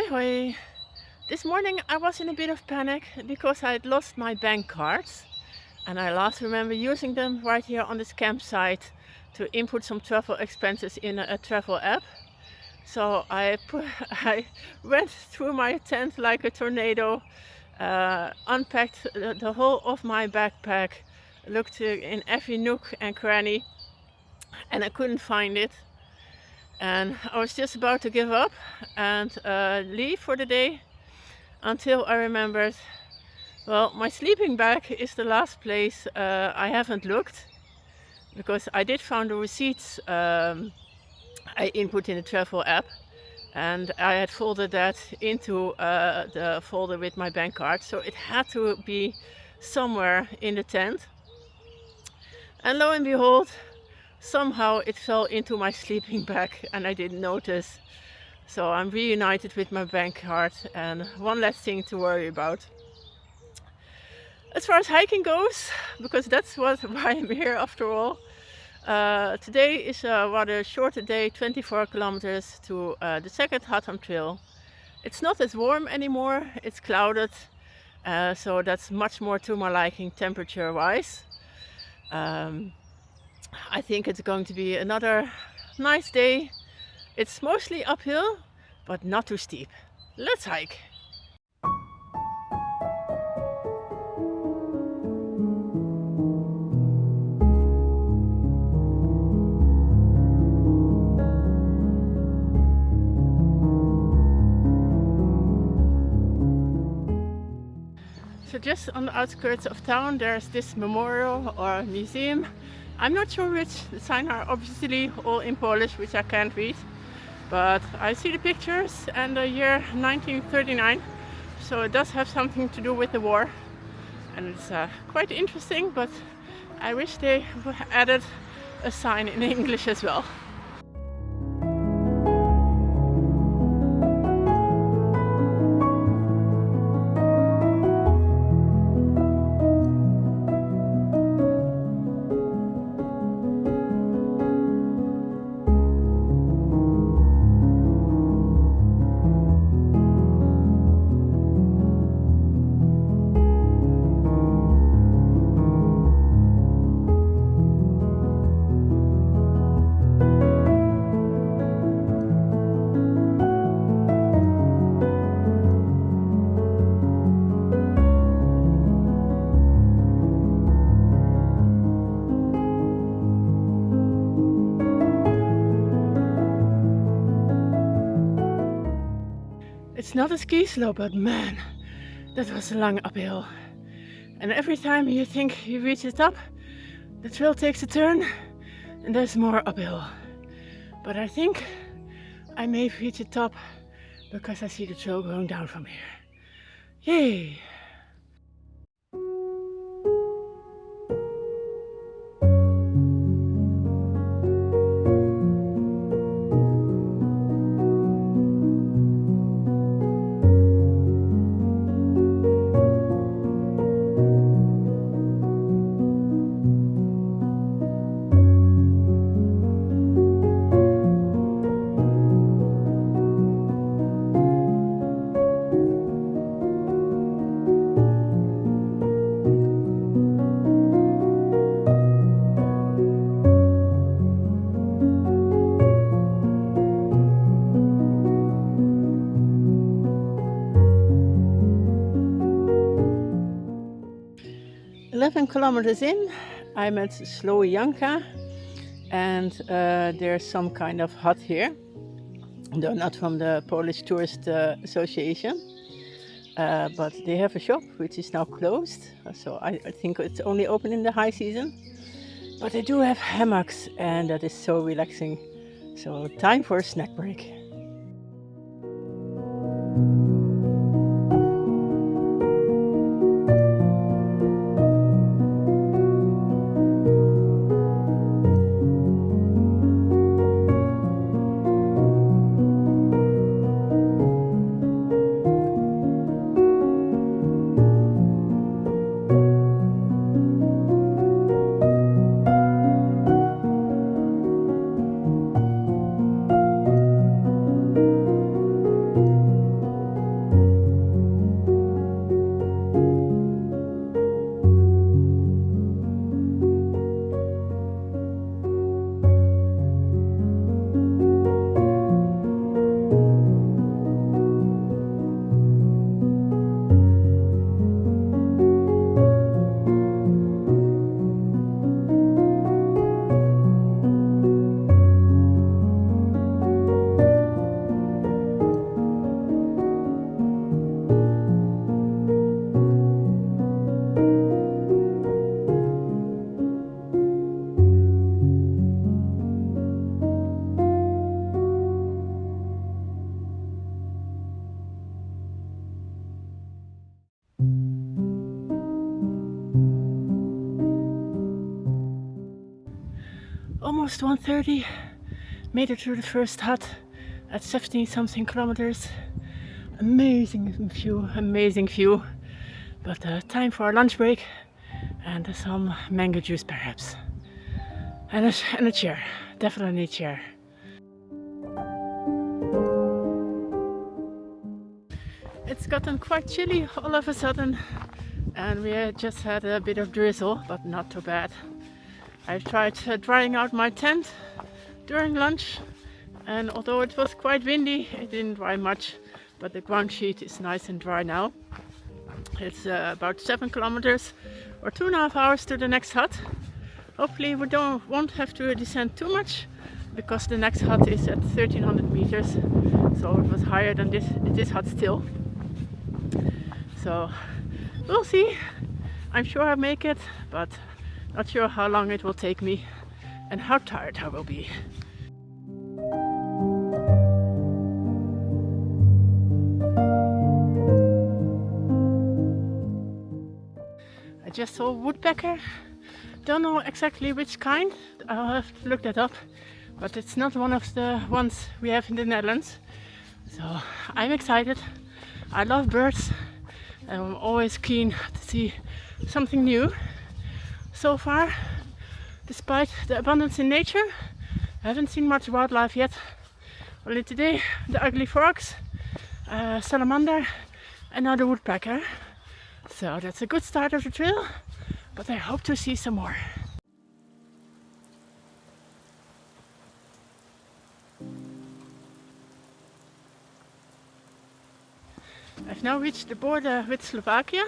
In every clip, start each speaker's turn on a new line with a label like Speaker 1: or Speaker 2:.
Speaker 1: Hoi hoi! This morning I was in a bit of panic because I had lost my bank cards and I last remember using them right here on this campsite to input some travel expenses in a travel app. So I went through my tent like a tornado, unpacked the whole of my backpack, looked in every nook and cranny, and I couldn't find it. And I was just about to give up and leave for the day until I remembered, well, my sleeping bag is the last place I haven't looked, because I did find the receipts I input in the travel app, and I had folded that into the folder with my bank card, so it had to be somewhere in the tent. And lo and behold, somehow it fell into my sleeping bag and I didn't notice. So I'm reunited with my bank card and one less thing to worry about. As far as hiking goes, because that's why I'm here after all, today is a rather shorter day, 24 kilometers to the second Hatham trail. It's not as warm anymore, it's clouded, so that's much more to my liking temperature wise. I think it's going to be another nice day. It's mostly uphill, but not too steep. Let's hike! So just on the outskirts of town there's this memorial or museum. I'm not sure which. The signs are obviously all in Polish, which I can't read, but I see the pictures and the year 1939, so it does have something to do with the war, and it's quite interesting, but I wish they added a sign in English as well. It's not a ski slope, but man, that was a long uphill. And every time you think you reach the top, the trail takes a turn and there's more uphill. But I think I may reach the top because I see the trail going down from here. Yay! "11 kilometers in, I'm at Szlak, and there's some kind of hut here. They're not from the Polish Tourist Association, but they have a shop which is now closed, so I think it's only open in the high season. But they do have hammocks and that is so relaxing. So time for a snack break. almost 1:30. Made it through the first hut at 17 something kilometers. Amazing view. But time for a lunch break and some mango juice perhaps. And a chair, definitely a chair. It's gotten quite chilly all of a sudden, and we just had a bit of drizzle, but not too bad. I tried drying out my tent during lunch, and although it was quite windy, it didn't dry much, but the ground sheet is nice and dry now. It's about 7 kilometers or 2.5 hours to the next hut. Hopefully we won't have to descend too much, because the next hut is at 1300 meters, so it was higher than this hut still. So we'll see. I'm sure I'll make it, but not sure how long it will take me and how tired I will be. I just saw a woodpecker. Don't know exactly which kind. I'll have to look that up, but it's not one of the ones we have in the Netherlands. So I'm excited. I love birds and I'm always keen to see something new. So far, despite the abundance in nature, I haven't seen much wildlife yet. Only today, the ugly frogs, salamander, and now the woodpecker. So that's a good start of the trail, but I hope to see some more. I've now reached the border with Slovakia,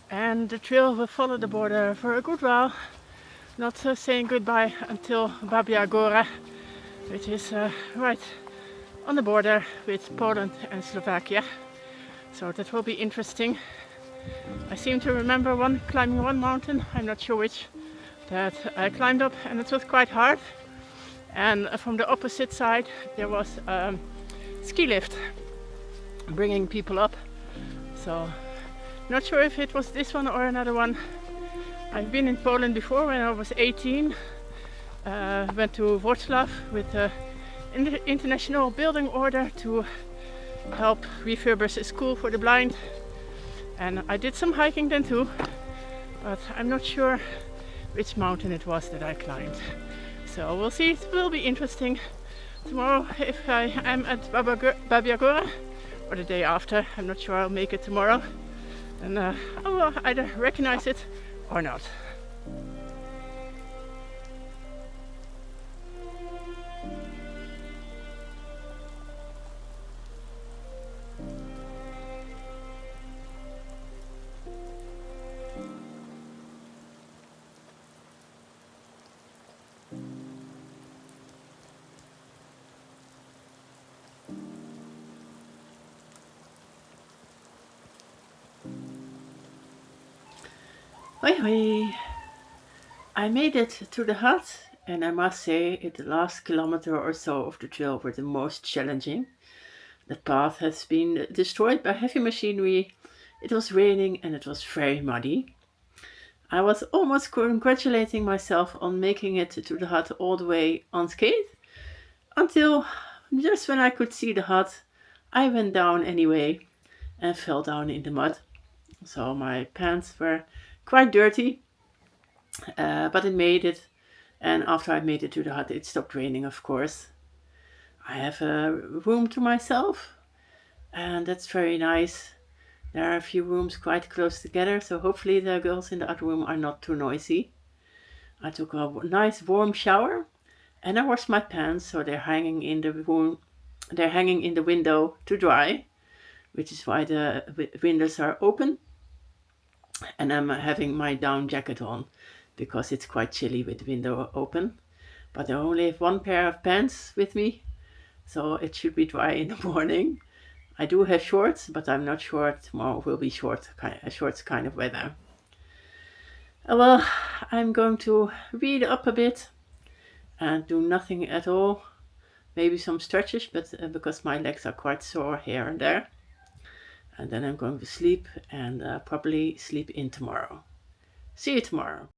Speaker 1: and the trail will follow the border for a good while, not saying goodbye until Babia Gora, which is right on the border with Poland and Slovakia. So that will be interesting. I seem to remember climbing one mountain, I'm not sure which, that I climbed up and it was quite hard. And from the opposite side there was a ski lift bringing people up. So not sure if it was this one or another one. I've been in Poland before when I was 18. Went to Wrocław with the international building order to help refurbish a school for the blind. And I did some hiking then too, but I'm not sure which mountain it was that I climbed. So we'll see, it will be interesting. Tomorrow, if I am at Babia Gora, or the day after, I'm not sure I'll make it tomorrow. And I will either recognize it or not. Hoi hoi! I made it to the hut, and I must say the last kilometer or so of the trail were the most challenging. The path has been destroyed by heavy machinery, it was raining and it was very muddy. I was almost congratulating myself on making it to the hut all the way unscathed, until just when I could see the hut, I went down anyway and fell down in the mud. So my pants were quite dirty, but I made it, and after I made it to the hut it stopped raining, of course. I have a room to myself, and that's very nice. There are a few rooms quite close together, so hopefully the girls in the other room are not too noisy. I took a nice warm shower and I washed my pants, so they're hanging in the room, they're hanging in the window to dry, which is why the windows are open. And I'm having my down jacket on because it's quite chilly with the window open. But I only have one pair of pants with me, so it should be dry in the morning. I do have shorts, but I'm not sure tomorrow will be shorts kind of weather. Well, I'm going to read up a bit and do nothing at all. Maybe some stretches, but because my legs are quite sore here and there. And then I'm going to sleep and probably sleep in tomorrow. See you tomorrow.